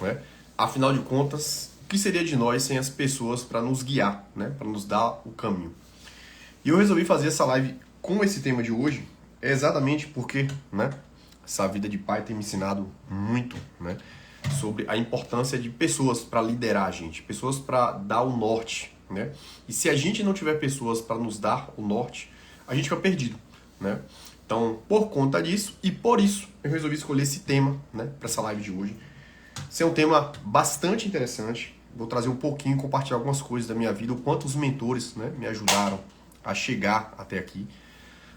né? Afinal de contas, o que seria de nós sem as pessoas para nos guiar, né? Para nos dar o caminho? E eu resolvi fazer essa live com esse tema de hoje, exatamente porque, né? Essa vida de pai tem me ensinado muito, né? Sobre a importância de pessoas para liderar a gente, pessoas para dar o norte, né? E se a gente não tiver pessoas para nos dar o norte, a gente fica perdido, né? Então, por conta disso e por isso, eu resolvi escolher esse tema, né, para essa live de hoje. Esse é um tema bastante interessante. Vou trazer um pouquinho, compartilhar algumas coisas da minha vida, o quanto os mentores, né, me ajudaram a chegar até aqui.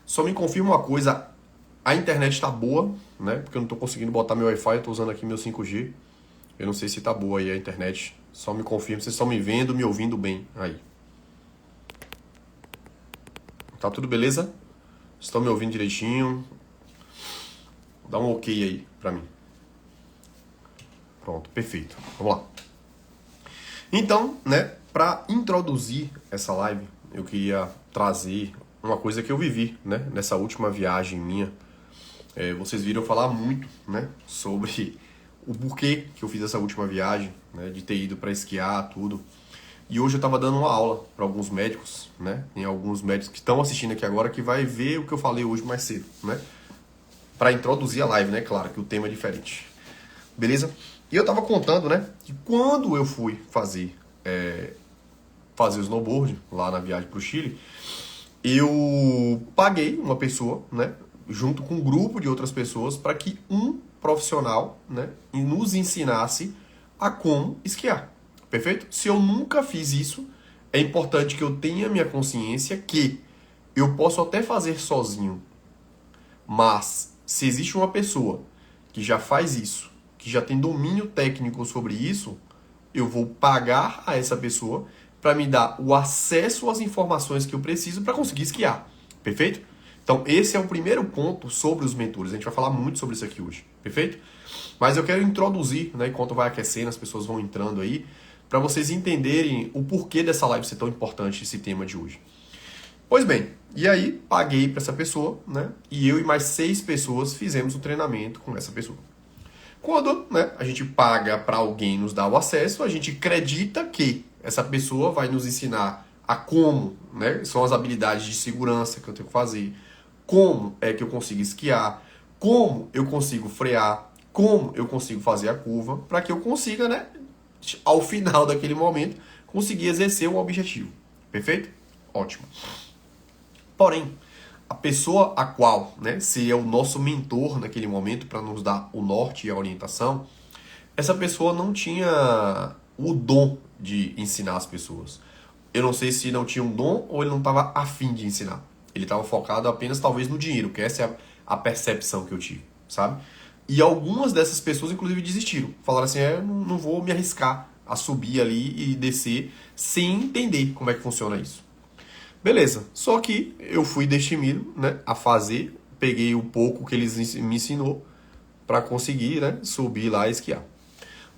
Só me confirma uma coisa, a internet está boa, né? Porque eu não estou conseguindo botar meu Wi-Fi, eu estou usando aqui meu 5G. Eu não sei se está boa aí a internet. Só me confirma, vocês estão me vendo, me ouvindo bem aí. Tá tudo beleza? Estão me ouvindo direitinho? Dá um ok aí pra mim. Pronto, perfeito. Vamos lá. Então, né, para introduzir essa live, eu queria trazer uma coisa que eu vivi, né, nessa última viagem minha. Vocês viram falar muito, né, sobre o porquê que eu fiz essa última viagem, né, de ter ido para esquiar, tudo. E hoje eu estava dando uma aula para alguns médicos, né, tem alguns médicos que estão assistindo aqui agora que vai ver o que eu falei hoje mais cedo, né, para introduzir a live, né, claro que o tema é diferente. Beleza? E eu tava contando, né, que quando eu fui fazer o snowboard lá na viagem pro Chile, eu paguei uma pessoa, né, junto com um grupo de outras pessoas, para que um profissional, né, nos ensinasse a como esquiar. Perfeito? Se eu nunca fiz isso, é importante que eu tenha minha consciência que eu posso até fazer sozinho, mas se existe uma pessoa que já faz isso, que já tem domínio técnico sobre isso, eu vou pagar a essa pessoa para me dar o acesso às informações que eu preciso para conseguir esquiar. Perfeito? Então, esse é o primeiro ponto sobre os mentores. A gente vai falar muito sobre isso aqui hoje. Perfeito? Mas eu quero introduzir, né, enquanto vai aquecendo, as pessoas vão entrando aí, para vocês entenderem o porquê dessa live ser tão importante, esse tema de hoje. Pois bem, e aí paguei para essa pessoa, né? E eu e mais 6 pessoas fizemos o treinamento com essa pessoa. Quando, né, a gente paga para alguém nos dar o acesso, a gente acredita que essa pessoa vai nos ensinar a como, né, são as habilidades de segurança que eu tenho que fazer, como é que eu consigo esquiar, como eu consigo frear, como eu consigo fazer a curva, para que eu consiga, né, ao final daquele momento, conseguir exercer um objetivo. Perfeito? Ótimo. Porém, a pessoa a qual, né, seria o nosso mentor naquele momento para nos dar o norte e a orientação, essa pessoa não tinha o dom de ensinar as pessoas. Eu não sei se não tinha um dom ou ele não estava afim de ensinar. Ele estava focado apenas talvez no dinheiro, que essa é a percepção que eu tive, sabe? E algumas dessas pessoas, inclusive, desistiram. Falaram assim, eu não vou me arriscar a subir ali e descer sem entender como é que funciona isso. Beleza, só que eu fui destemido, né, a fazer, peguei o pouco que eles me ensinou para conseguir, né, subir lá e esquiar.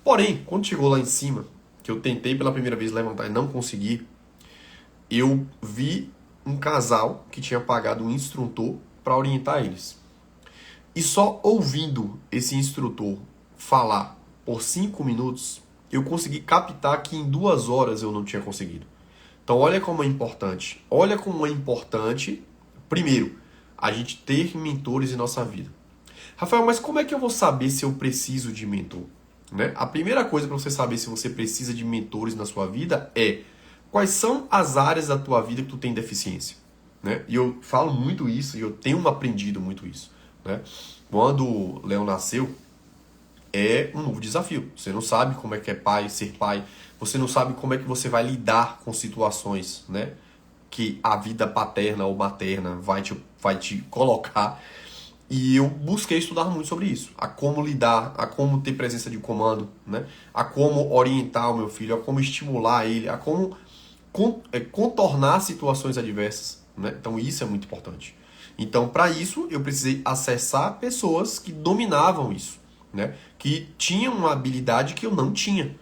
Porém, quando chegou lá em cima, que eu tentei pela primeira vez levantar e não consegui, eu vi um casal que tinha pagado um instrutor para orientar eles. E só ouvindo esse instrutor falar por 5 minutos, eu consegui captar que em 2 horas eu não tinha conseguido. Então olha como é importante. Olha como é importante, primeiro, a gente ter mentores em nossa vida. Rafael, mas como é que eu vou saber se eu preciso de mentor? Né? A primeira coisa para você saber se você precisa de mentores na sua vida é quais são as áreas da tua vida que tu tem deficiência. Né? E eu falo muito isso e eu tenho aprendido muito isso. Né? Quando o Leão nasceu, é um novo desafio. Você não sabe como é que é pai, ser pai. Você não sabe como é que você vai lidar com situações, né, que a vida paterna ou materna vai te colocar. E eu busquei estudar muito sobre isso. A como lidar, a como ter presença de comando, né, a como orientar o meu filho, a como estimular ele, a como contornar situações adversas. Né? Então isso é muito importante. Então, para isso, eu precisei acessar pessoas que dominavam isso, né? Que tinham uma habilidade que eu não tinha.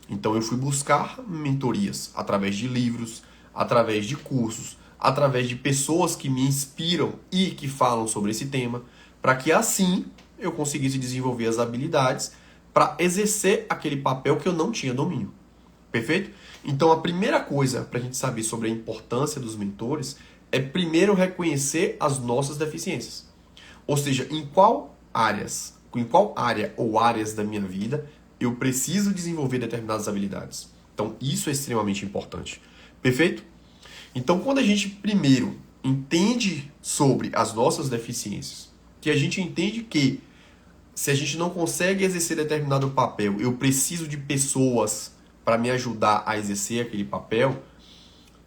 Então, eu fui buscar mentorias através de livros, através de cursos, através de pessoas que me inspiram e que falam sobre esse tema, para que assim eu conseguisse desenvolver as habilidades para exercer aquele papel que eu não tinha domínio. Perfeito? Então a primeira coisa para a gente saber sobre a importância dos mentores é primeiro reconhecer as nossas deficiências. Ou seja, em qual área ou áreas da minha vida eu preciso desenvolver determinadas habilidades. Então isso é extremamente importante. Perfeito? Então quando a gente primeiro entende sobre as nossas deficiências, que a gente entende que se a gente não consegue exercer determinado papel, eu preciso de pessoas para me ajudar a exercer aquele papel,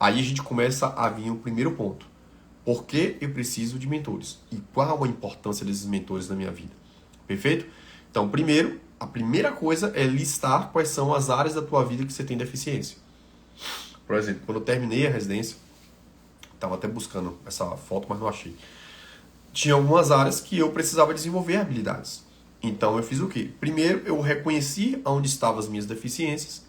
aí a gente começa a vir o primeiro ponto. Por que eu preciso de mentores? E qual a importância desses mentores na minha vida? Perfeito? Então, primeiro, a primeira coisa é listar quais são as áreas da tua vida que você tem deficiência. Por exemplo, quando eu terminei a residência, estava até buscando essa foto, mas não achei. Tinha algumas áreas que eu precisava desenvolver habilidades. Então eu fiz o quê? Primeiro eu reconheci onde estavam as minhas deficiências,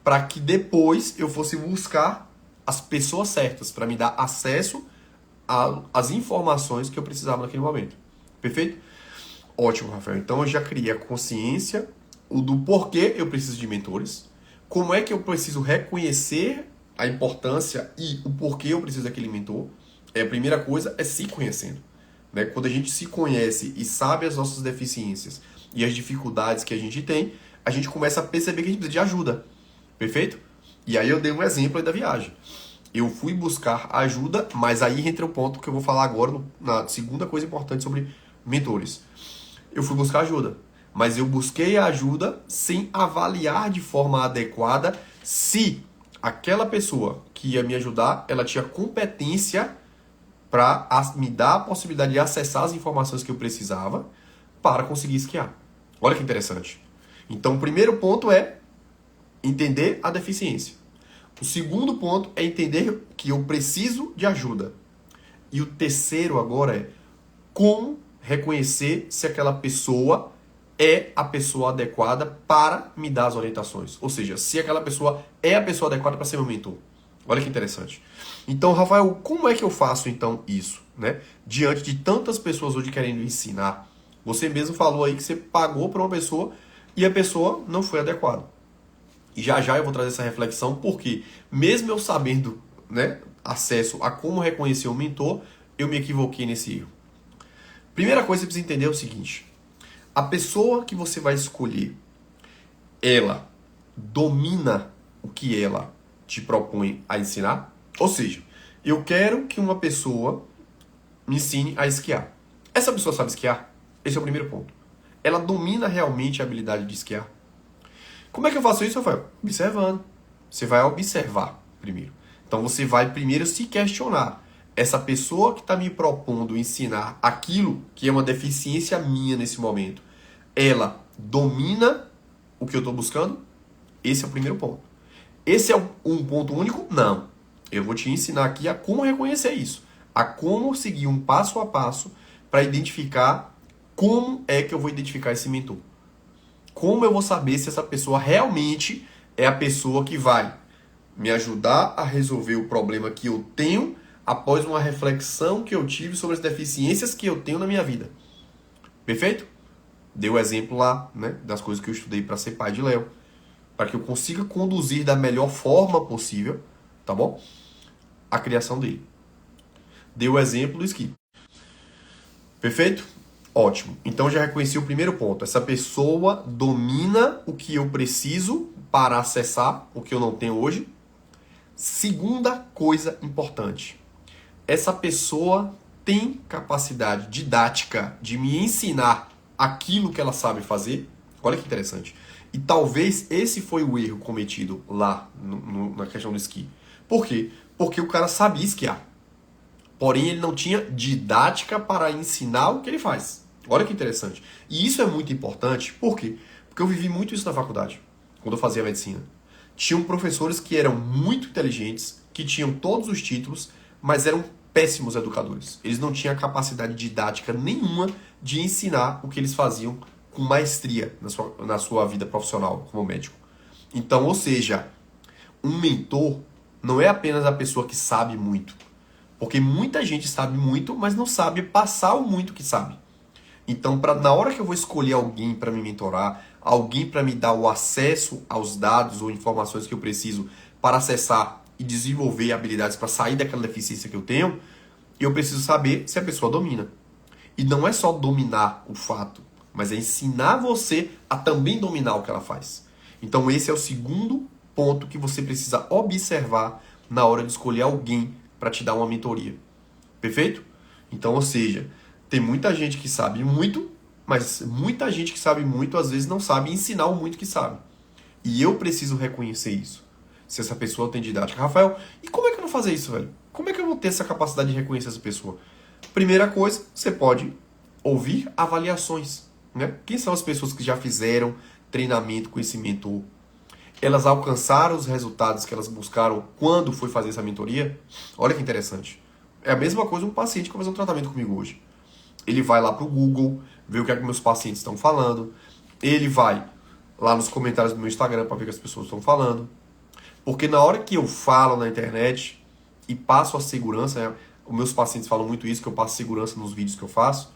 para que depois eu fosse buscar as pessoas certas, para me dar acesso às informações que eu precisava naquele momento. Perfeito? Ótimo, Rafael. Então eu já criei a consciência do porquê eu preciso de mentores, como é que eu preciso reconhecer a importância e o porquê eu preciso daquele mentor. A primeira coisa é se conhecendo. Quando a gente se conhece e sabe as nossas deficiências e as dificuldades que a gente tem, a gente começa a perceber que a gente precisa de ajuda. Perfeito? E aí eu dei um exemplo aí da viagem. Eu fui buscar ajuda, mas aí entra o ponto que eu vou falar agora, na segunda coisa importante sobre mentores. Eu fui buscar ajuda, mas eu busquei a ajuda sem avaliar de forma adequada se aquela pessoa que ia me ajudar, ela tinha competência para me dar a possibilidade de acessar as informações que eu precisava para conseguir esquiar. Olha que interessante. Então, o primeiro ponto é entender a deficiência. O segundo ponto é entender que eu preciso de ajuda. E o terceiro agora é como reconhecer se aquela pessoa é a pessoa adequada para me dar as orientações. Ou seja, se aquela pessoa é a pessoa adequada para ser meu mentor. Olha que interessante. Então, Rafael, como é que eu faço então isso, Diante de tantas pessoas hoje querendo ensinar. Você mesmo falou aí que você pagou para uma pessoa e a pessoa não foi adequada. E já eu vou trazer essa reflexão porque mesmo eu sabendo, acesso a como reconhecer o mentor, eu me equivoquei nesse erro. Primeira coisa que você precisa entender é o seguinte: a pessoa que você vai escolher, ela domina o que ela te propõe a ensinar? Ou seja, eu quero que uma pessoa me ensine a esquiar. Essa pessoa sabe esquiar? Esse é o primeiro ponto. Ela domina realmente a habilidade de esquiar? Como é que eu faço isso, Rafael? Observando. Você vai observar primeiro. Então você vai primeiro se questionar. Essa pessoa que está me propondo ensinar aquilo que é uma deficiência minha nesse momento, ela domina o que eu estou buscando? Esse é o primeiro ponto. Esse é um ponto único? Não. Eu vou te ensinar aqui a como reconhecer isso. A como seguir um passo a passo para identificar como é que eu vou identificar esse mentor. Como eu vou saber se essa pessoa realmente é a pessoa que vai me ajudar a resolver o problema que eu tenho após uma reflexão que eu tive sobre as deficiências que eu tenho na minha vida. Perfeito? Dei o exemplo lá, das coisas que eu estudei para ser pai de Léo. Para que eu consiga conduzir da melhor forma possível, tá bom? A criação dele. Dei o exemplo do esqui. Perfeito? Ótimo. Então já reconheci o primeiro ponto. Essa pessoa domina o que eu preciso para acessar o que eu não tenho hoje. Segunda coisa importante. Essa pessoa tem capacidade didática de me ensinar aquilo que ela sabe fazer. Olha que interessante. E talvez esse foi o erro cometido lá na questão do esqui. Por quê? Porque o cara sabia esquiar. Porém, ele não tinha didática para ensinar o que ele faz. Olha que interessante. E isso é muito importante. Por quê? Porque eu vivi muito isso na faculdade, quando eu fazia medicina. Tinham professores que eram muito inteligentes, que tinham todos os títulos, mas eram péssimos educadores. Eles não tinham capacidade didática nenhuma de ensinar o que eles faziam com maestria na sua vida profissional como médico. Então, ou seja, um mentor não é apenas a pessoa que sabe muito. Porque muita gente sabe muito, mas não sabe passar o muito que sabe. Então, na hora que eu vou escolher alguém para me mentorar, alguém para me dar o acesso aos dados ou informações que eu preciso para acessar e desenvolver habilidades para sair daquela deficiência que eu preciso saber se a pessoa domina. E não é só dominar o fato, mas é ensinar você a também dominar o que ela faz. Então esse é o segundo ponto que você precisa observar na hora de escolher alguém para te dar uma mentoria. Perfeito? Então, ou seja, tem muita gente que sabe muito, mas muita gente que sabe muito às vezes não sabe ensinar o muito que sabe. E eu preciso reconhecer isso. Se essa pessoa tem didática. Rafael, e como é que eu vou fazer isso, velho? Como é que eu vou ter essa capacidade de reconhecer essa pessoa? Primeira coisa, você pode ouvir avaliações, né? Quem são as pessoas que já fizeram treinamento com esse mentor? Elas alcançaram os resultados que elas buscaram quando foi fazer essa mentoria? Olha que interessante. É a mesma coisa um paciente que vai fazer um tratamento comigo hoje. Ele vai lá pro Google, ver o que é que meus pacientes estão falando. Ele vai lá nos comentários do meu Instagram para ver o que as pessoas estão falando. Porque na hora que eu falo na internet e passo a segurança, né? Os meus pacientes falam muito isso, que eu passo segurança nos vídeos que eu faço.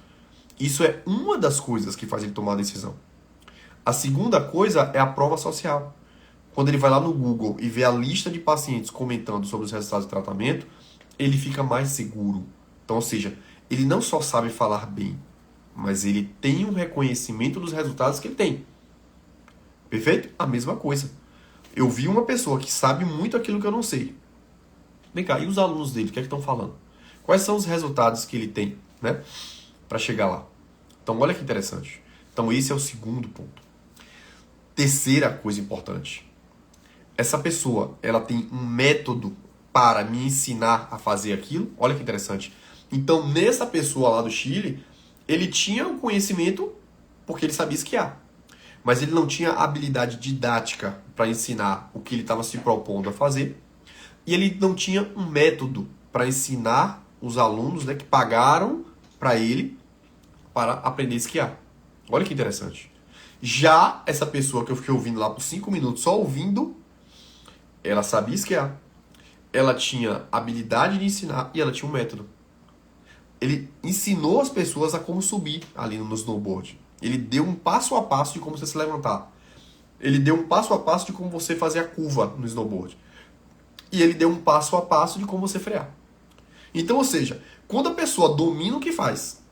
Isso é uma das coisas que faz ele tomar a decisão. A segunda coisa é a prova social. Quando ele vai lá no Google e vê a lista de pacientes comentando sobre os resultados do tratamento, ele fica mais seguro. Então, ou seja, ele não só sabe falar bem, mas ele tem um reconhecimento dos resultados que ele tem. Perfeito? A mesma coisa. Eu vi uma pessoa que sabe muito aquilo que eu não sei. Vem cá, e os alunos dele, o que é que estão falando? Quais são os resultados que ele tem, né, para chegar lá? Então, olha que interessante. Então, esse é o segundo ponto. Terceira coisa importante. Essa pessoa, ela tem um método para me ensinar a fazer aquilo. Olha que interessante. Então, nessa pessoa lá do Chile, ele tinha um conhecimento porque ele sabia esquiar. Mas ele não tinha habilidade didática para ensinar o que ele estava se propondo a fazer. E ele não tinha um método para ensinar os alunos, né, que pagaram para ele para aprender a esquiar. Olha que interessante. Já essa pessoa que eu fiquei ouvindo lá por 5 minutos, só ouvindo, ela sabia esquiar. Ela tinha habilidade de ensinar e ela tinha um método. Ele ensinou as pessoas a como subir ali no snowboard. Ele deu um passo a passo de como você se levantar. Ele deu um passo a passo de como você fazer a curva no snowboard. E ele deu um passo a passo de como você frear. Então, ou seja, quando a pessoa domina o que faz,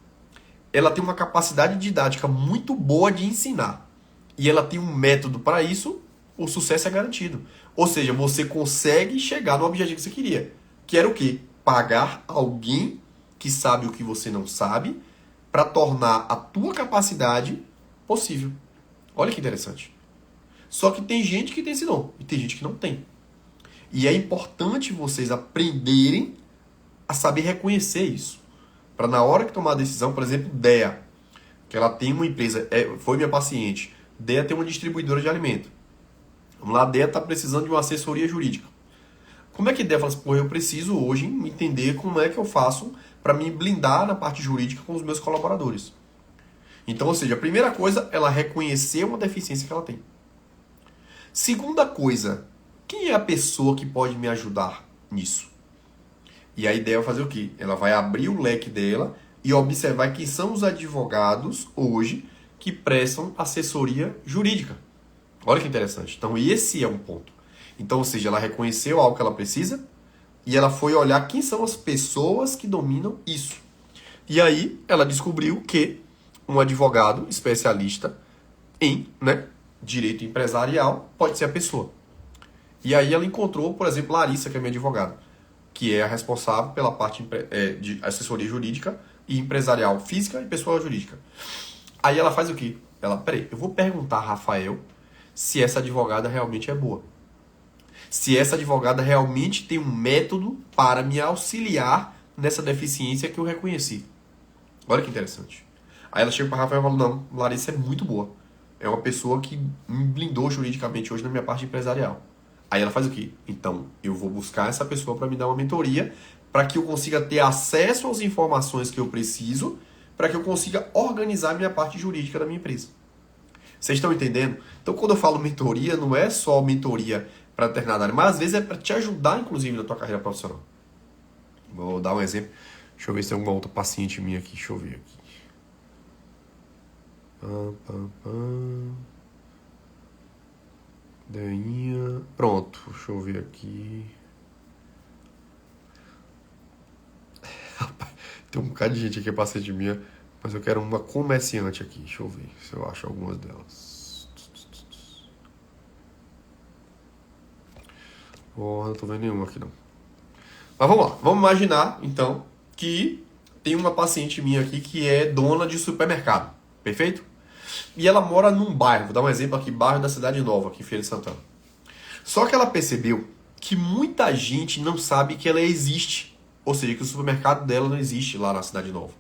ela tem uma capacidade didática muito boa de ensinar. E ela tem um método para isso, o sucesso é garantido. Ou seja, você consegue chegar no objetivo que você queria. Que era o quê? Pagar alguém que sabe o que você não sabe para tornar a tua capacidade possível. Olha que interessante. Só que tem gente que tem esse dom e tem gente que não tem. E é importante vocês aprenderem a saber reconhecer isso. Para na hora que tomar a decisão, por exemplo, Dea, que ela tem uma empresa, foi minha paciente. Dea tem uma distribuidora de alimento. Vamos lá, a Dea está precisando de uma assessoria jurídica. Como é que a Dea fala assim, pô, eu preciso hoje entender como é que eu faço para me blindar na parte jurídica com os meus colaboradores. Então, ou seja, a primeira coisa, ela reconhecer uma deficiência que ela tem. Segunda coisa, quem é a pessoa que pode me ajudar nisso? E a ideia é fazer o quê? Ela vai abrir o leque dela e observar quem são os advogados hoje que prestam assessoria jurídica. Olha que interessante. Então, esse é um ponto. Então, ou seja, ela reconheceu algo que ela precisa e ela foi olhar quem são as pessoas que dominam isso. E aí, ela descobriu que um advogado especialista em, né, direito empresarial pode ser a pessoa. E aí ela encontrou, por exemplo, Larissa, que é minha advogada, que é a responsável pela parte de assessoria jurídica e empresarial física e pessoa jurídica. Aí ela faz o quê? Peraí, eu vou perguntar a Rafael se essa advogada realmente é boa. Se essa advogada realmente tem um método para me auxiliar nessa deficiência que eu reconheci. Olha que interessante. Aí ela chega para a Rafael e fala, não, Larissa é muito boa. É uma pessoa que me blindou juridicamente hoje na minha parte empresarial. Aí ela faz o quê? Então, eu vou buscar essa pessoa para me dar uma mentoria, para que eu consiga ter acesso às informações que eu preciso, para que eu consiga organizar a minha parte jurídica da minha empresa. Vocês estão entendendo? Então, quando eu falo mentoria, não é só mentoria para determinada área, mas às vezes é para te ajudar, inclusive, na tua carreira profissional. Vou dar um exemplo. Deixa eu ver se tem alguma outra paciente minha aqui. Deixa eu ver aqui. Deinha. Pronto, deixa eu ver aqui. Tem um bocado de gente aqui, paciente minha, mas eu quero uma comerciante aqui. Deixa eu ver se eu acho algumas delas. Porra, não tô vendo nenhuma aqui não. Mas vamos lá, vamos imaginar então que tem uma paciente minha aqui que é dona de supermercado, perfeito? E ela mora num bairro, vou dar um exemplo aqui, bairro da Cidade Nova, aqui em Feira de Santana. Só que ela percebeu que muita gente não sabe que ela existe. Ou seja, que o supermercado dela não existe lá na Cidade Nova.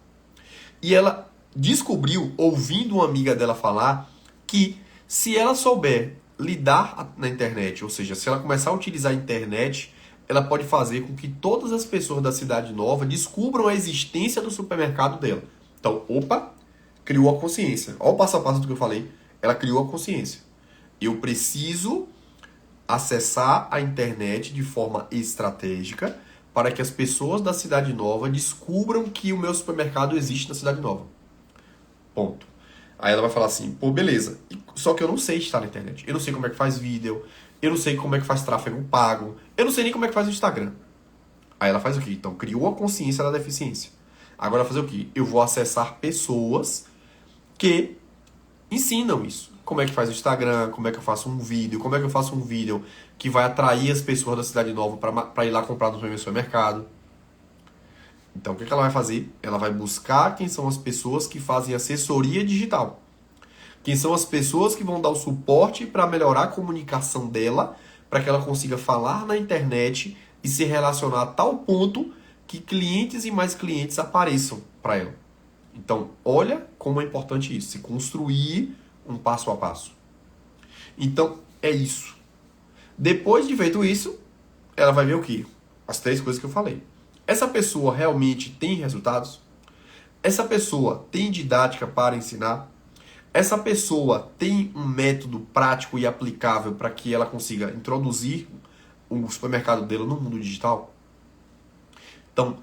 E ela descobriu, ouvindo uma amiga dela falar, que se ela souber lidar na internet, ou seja, se ela começar a utilizar a internet, ela pode fazer com que todas as pessoas da Cidade Nova descubram a existência do supermercado dela. Então, opa, criou a consciência. Olha o passo a passo do que eu falei. Ela criou a consciência. Eu preciso acessar a internet de forma estratégica para que as pessoas da Cidade Nova descubram que o meu supermercado existe na Cidade Nova. Ponto. Aí ela vai falar assim, pô, beleza. Só que eu não sei estar na internet. Eu não sei como é que faz vídeo. Eu não sei como é que faz tráfego pago. Eu não sei nem como é que faz o Instagram. Aí ela faz o quê? Então, criou a consciência da deficiência. Agora fazer o quê? Eu vou acessar pessoas que ensinam isso. Como é que faz o Instagram, como é que eu faço um vídeo, como é que eu faço um vídeo que vai atrair as pessoas da Cidade Nova para ir lá comprar no meu supermercado. Então, o que ela vai fazer? Ela vai buscar quem são as pessoas que fazem assessoria digital. Quem são as pessoas que vão dar o suporte para melhorar a comunicação dela, para que ela consiga falar na internet e se relacionar a tal ponto que clientes e mais clientes apareçam para ela. Então, olha como é importante isso, se construir um passo a passo. Então, é isso. Depois de feito isso, ela vai ver o quê? As 3 coisas que eu falei. Essa pessoa realmente tem resultados? Essa pessoa tem didática para ensinar? Essa pessoa tem um método prático e aplicável para que ela consiga introduzir o supermercado dela no mundo digital? Então,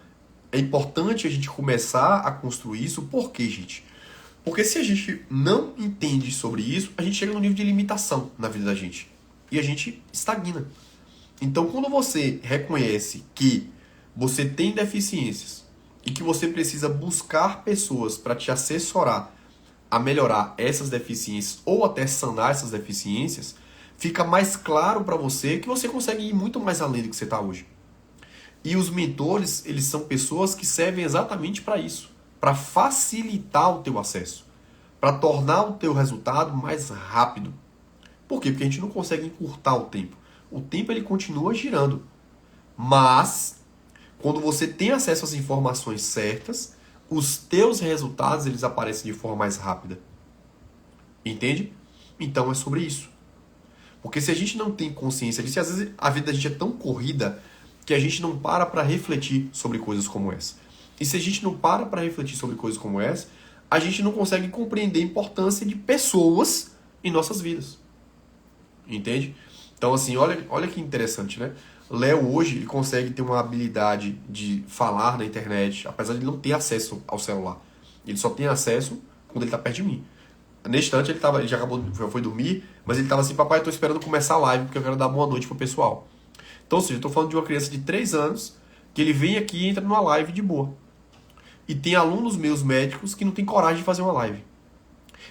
é importante a gente começar a construir isso. Por quê, gente? Porque se a gente não entende sobre isso, a gente chega num nível de limitação na vida da gente. E a gente estagna. Então, quando você reconhece que você tem deficiências e que você precisa buscar pessoas para te assessorar a melhorar essas deficiências ou até sanar essas deficiências, fica mais claro para você que você consegue ir muito mais além do que você está hoje. E os mentores, eles são pessoas que servem exatamente para isso, para facilitar o teu acesso, para tornar o teu resultado mais rápido. Por quê? Porque a gente não consegue encurtar o tempo. O tempo ele continua girando. Mas, quando você tem acesso às informações certas, os teus resultados eles aparecem de forma mais rápida. Entende? Então é sobre isso. Porque se a gente não tem consciência disso, às vezes a vida da gente é tão corrida que a gente não para refletir sobre coisas como essa. E se a gente não para refletir sobre coisas como essa, a gente não consegue compreender a importância de pessoas em nossas vidas. Entende? Então, assim, olha que interessante, né? Léo hoje ele consegue ter uma habilidade de falar na internet, apesar de não ter acesso ao celular. Ele só tem acesso quando ele está perto de mim. Nesse instante ele já foi dormir, mas ele estava assim, papai, eu tô esperando começar a live porque eu quero dar boa noite pro pessoal. Então, ou seja, eu tô falando de uma criança de 3 anos que ele vem aqui e entra numa live de boa. E tem alunos meus médicos que não tem coragem de fazer uma live.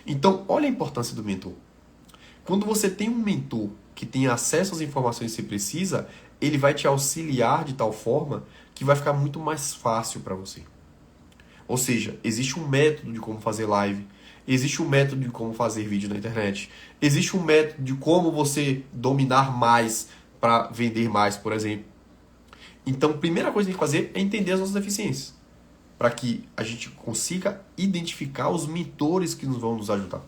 Então, olha a importância do mentor. Quando você tem um mentor que tem acesso às informações que você precisa, ele vai te auxiliar de tal forma que vai ficar muito mais fácil para você. Ou seja, existe um método de como fazer live, existe um método de como fazer vídeo na internet, existe um método de como você dominar mais para vender mais, por exemplo. Então, a primeira coisa que tem que fazer é entender as nossas deficiências, para que a gente consiga identificar os mentores que vão nos ajudar.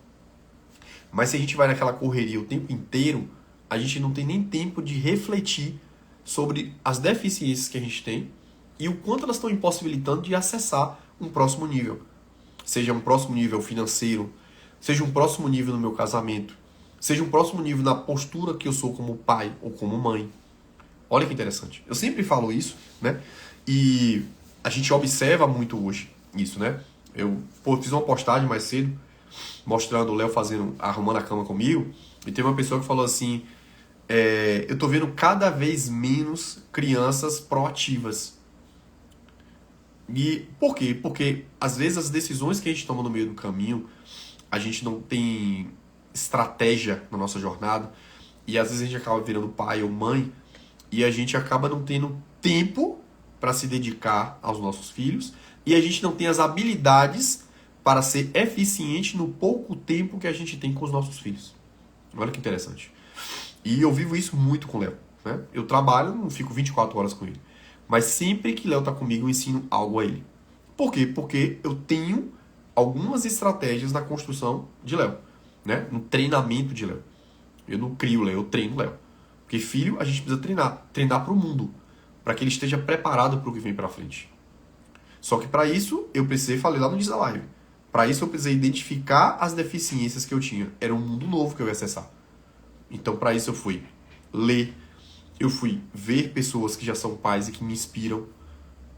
Mas se a gente vai naquela correria o tempo inteiro, a gente não tem nem tempo de refletir sobre as deficiências que a gente tem e o quanto elas estão impossibilitando de acessar um próximo nível. Seja um próximo nível financeiro, seja um próximo nível no meu casamento, seja um próximo nível na postura que eu sou como pai ou como mãe. Olha que interessante. Eu sempre falo isso, né? E a gente observa muito hoje isso, né? Eu fiz uma postagem mais cedo mostrando o Léo arrumando a cama comigo, e teve uma pessoa que falou assim, eu tô vendo cada vez menos crianças proativas. E por quê? Porque às vezes as decisões que a gente toma no meio do caminho, a gente não tem estratégia na nossa jornada, e às vezes a gente acaba virando pai ou mãe, e a gente acaba não tendo tempo para se dedicar aos nossos filhos, e a gente não tem as habilidades para ser eficiente no pouco tempo que a gente tem com os nossos filhos. Olha que interessante. E eu vivo isso muito com o Léo, né? Eu trabalho, não fico 24 horas com ele. Mas sempre que Léo tá comigo, eu ensino algo a ele. Por quê? Porque eu tenho algumas estratégias na construção de Léo, né? No treinamento de Léo. Eu não crio Léo, eu treino Léo. Porque filho, a gente precisa treinar para o mundo, para que ele esteja preparado para o que vem para frente. Só que para isso, eu precisei, falei lá no Diz da Live, para isso eu precisei identificar as deficiências que eu tinha. Era um mundo novo que eu ia acessar. Então, para isso eu fui ler, eu fui ver pessoas que já são pais e que me inspiram,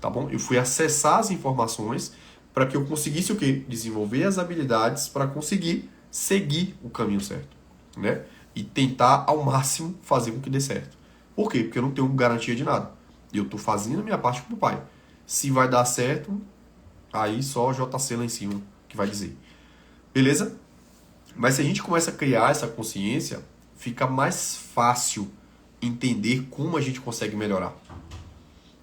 tá bom? Eu fui acessar as informações para que eu conseguisse o quê? Desenvolver as habilidades para conseguir seguir o caminho certo, né? E tentar ao máximo fazer com que dê certo. Por quê? Porque eu não tenho garantia de nada. Eu estou fazendo a minha parte como pai. Se vai dar certo, aí só o JC lá em cima que vai dizer. Beleza? Mas se a gente começa a criar essa consciência, fica mais fácil entender como a gente consegue melhorar.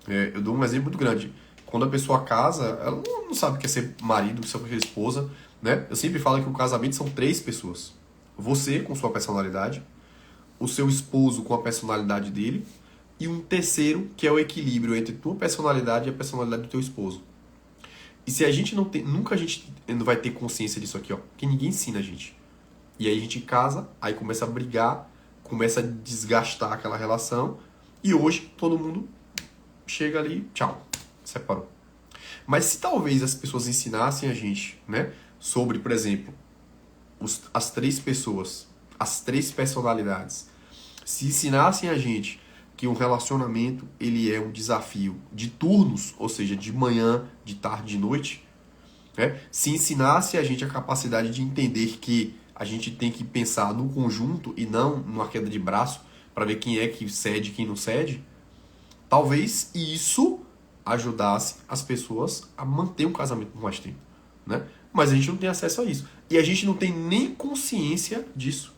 Eu dou um exemplo muito grande. Quando a pessoa casa, ela não sabe o que é ser marido, o que é ser esposa, né? Eu sempre falo que o casamento são 3 pessoas. Você com sua personalidade, o seu esposo com a personalidade dele, e um terceiro que é o equilíbrio entre tua personalidade e a personalidade do teu esposo. E se a gente não tem, nunca a gente não vai ter consciência disso aqui, ó, que ninguém ensina a gente. E aí a gente casa, aí começa a brigar, começa a desgastar aquela relação, e hoje todo mundo chega ali, tchau, separou. Mas se talvez as pessoas ensinassem a gente, né, sobre, por exemplo, as 3 pessoas, as 3 personalidades, se ensinassem a gente que um relacionamento ele é um desafio de turnos, ou seja, de manhã, de tarde, de noite, né? Se ensinasse a gente a capacidade de entender que a gente tem que pensar no conjunto e não numa queda de braço para ver quem é que cede e quem não cede, talvez isso ajudasse as pessoas a manter um casamento por mais tempo, né? Mas a gente não tem acesso a isso. E a gente não tem nem consciência disso.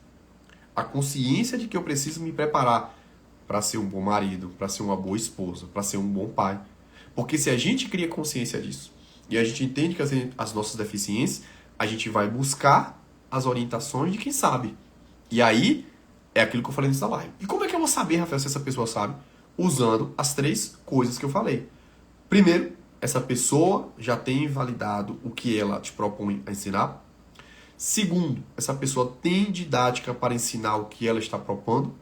A consciência de que eu preciso me preparar para ser um bom marido, para ser uma boa esposa, para ser um bom pai. Porque se a gente cria consciência disso e a gente entende que as nossas deficiências, a gente vai buscar as orientações de quem sabe. E aí é aquilo que eu falei nessa live. E como é que eu vou saber, Rafael, se essa pessoa sabe? Usando as 3 coisas que eu falei. Primeiro, essa pessoa já tem validado o que ela te propõe a ensinar. Segundo, essa pessoa tem didática para ensinar o que ela está propondo.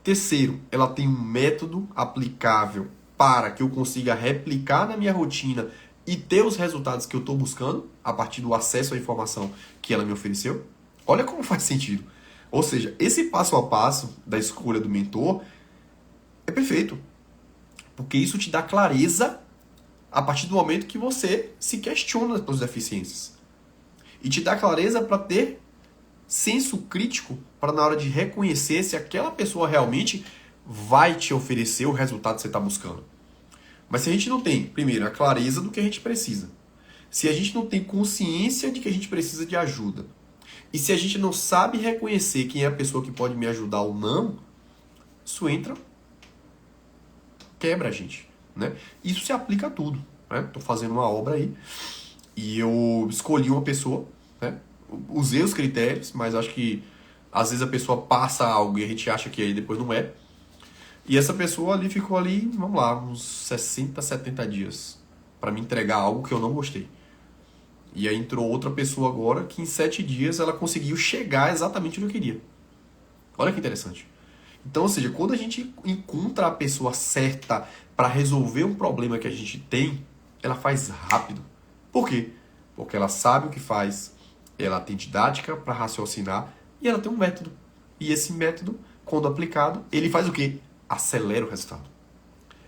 Terceiro, ela tem um método aplicável para que eu consiga replicar na minha rotina e ter os resultados que eu estou buscando a partir do acesso à informação que ela me ofereceu. Olha como faz sentido. Ou seja, esse passo a passo da escolha do mentor é perfeito. Porque isso te dá clareza a partir do momento que você se questiona das suas deficiências. E te dá clareza para ter senso crítico para na hora de reconhecer se aquela pessoa realmente vai te oferecer o resultado que você está buscando. Mas se a gente não tem, primeiro, a clareza do que a gente precisa, se a gente não tem consciência de que a gente precisa de ajuda, e se a gente não sabe reconhecer quem é a pessoa que pode me ajudar ou não, isso quebra a gente, né? Isso se aplica a tudo, né? Tô fazendo uma obra aí e eu escolhi uma pessoa, né? Usei os critérios, mas acho que às vezes a pessoa passa algo e a gente acha que aí depois não é. E essa pessoa ali ficou ali, vamos lá, uns 60, 70 dias para me entregar algo que eu não gostei. E aí entrou outra pessoa agora que em 7 dias ela conseguiu chegar exatamente onde eu queria. Olha que interessante. Então, ou seja, quando a gente encontra a pessoa certa para resolver um problema que a gente tem, ela faz rápido. Por quê? Porque ela sabe o que faz, ela tem didática para raciocinar e ela tem um método. E esse método, quando aplicado, ele faz o quê? Acelera o resultado.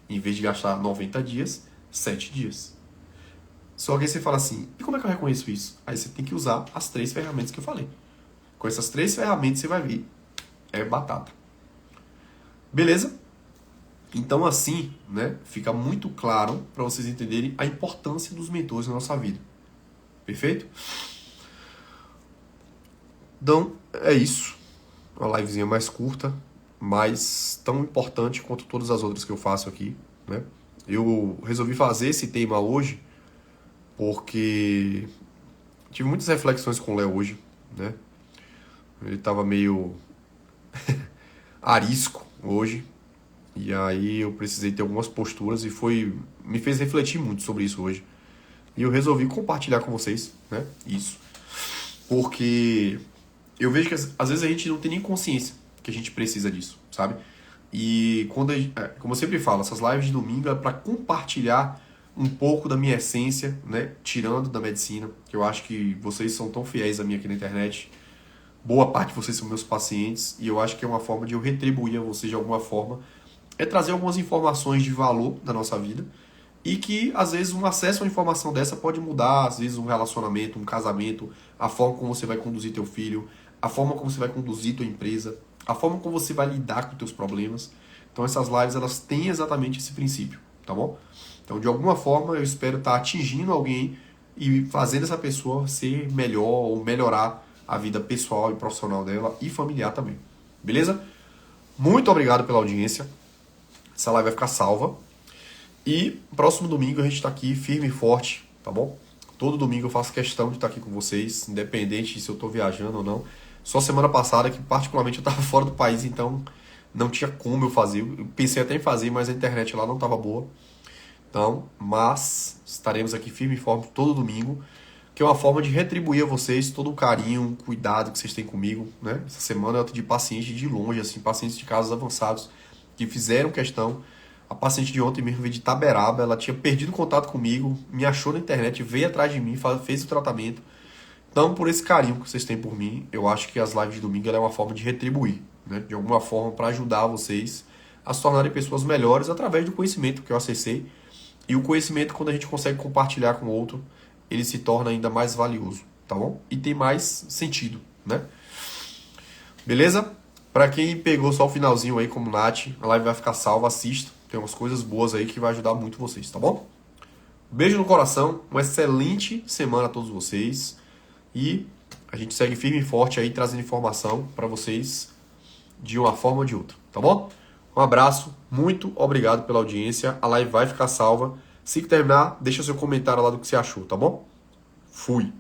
Em vez de gastar 90 dias, 7 dias. Só que aí você fala assim, e como é que eu reconheço isso? Aí você tem que usar as 3 ferramentas que eu falei. Com essas 3 ferramentas você vai ver, é batata. Beleza? Então assim, né, fica muito claro para vocês entenderem a importância dos mentores na nossa vida. Perfeito? Então, é isso. Uma livezinha mais curta, mas tão importante quanto todas as outras que eu faço aqui, né? Eu resolvi fazer esse tema hoje porque tive muitas reflexões com o Léo hoje, né? Ele tava meio arisco hoje, e aí eu precisei ter algumas posturas e me fez refletir muito sobre isso hoje. E eu resolvi compartilhar com vocês, né? Isso. Porque eu vejo que às vezes a gente não tem nem consciência que a gente precisa disso, sabe? E como eu sempre falo, essas lives de domingo é para compartilhar um pouco da minha essência, né? Tirando da medicina, que eu acho que vocês são tão fiéis a mim aqui na internet. Boa parte de vocês são meus pacientes e eu acho que é uma forma de eu retribuir a vocês de alguma forma. É trazer algumas informações de valor da nossa vida e que, às vezes, um acesso a uma informação dessa pode mudar, às vezes, um relacionamento, um casamento, a forma como você vai conduzir teu filho, a forma como você vai conduzir tua empresa, a forma como você vai lidar com teus problemas. Então, essas lives, elas têm exatamente esse princípio, tá bom? Então, de alguma forma, eu espero estar atingindo alguém e fazendo essa pessoa ser melhor ou melhorar a vida pessoal e profissional dela e familiar também. Beleza? Muito obrigado pela audiência. Essa live vai ficar salva. E próximo domingo a gente está aqui firme e forte, tá bom? Todo domingo eu faço questão de estar aqui com vocês, independente se eu estou viajando ou não. Só semana passada que particularmente eu estava fora do país, então não tinha como eu fazer. Eu pensei até em fazer, mas a internet lá não estava boa. Então, mas estaremos aqui firme e forte todo domingo, que é uma forma de retribuir a vocês todo o carinho, o cuidado que vocês têm comigo, né? Essa semana eu atendi pacientes de longe, assim, pacientes de casos avançados que fizeram questão. A paciente de ontem mesmo veio de Itaberaba, ela tinha perdido contato comigo, me achou na internet, veio atrás de mim, fez o tratamento. Então, por esse carinho que vocês têm por mim, eu acho que as lives de domingo é uma forma de retribuir, né? De alguma forma, para ajudar vocês a se tornarem pessoas melhores através do conhecimento que eu acessei. E o conhecimento, quando a gente consegue compartilhar com o outro, ele se torna ainda mais valioso, tá bom? E tem mais sentido, né? Beleza? Pra quem pegou só o finalzinho aí como Nath, a live vai ficar salva, assista. Tem umas coisas boas aí que vai ajudar muito vocês, tá bom? Beijo no coração, uma excelente semana a todos vocês. E a gente segue firme e forte aí, trazendo informação pra vocês de uma forma ou de outra, tá bom? Um abraço, muito obrigado pela audiência. A live vai ficar salva. Se terminar, deixa seu comentário lá do que você achou, tá bom? Fui!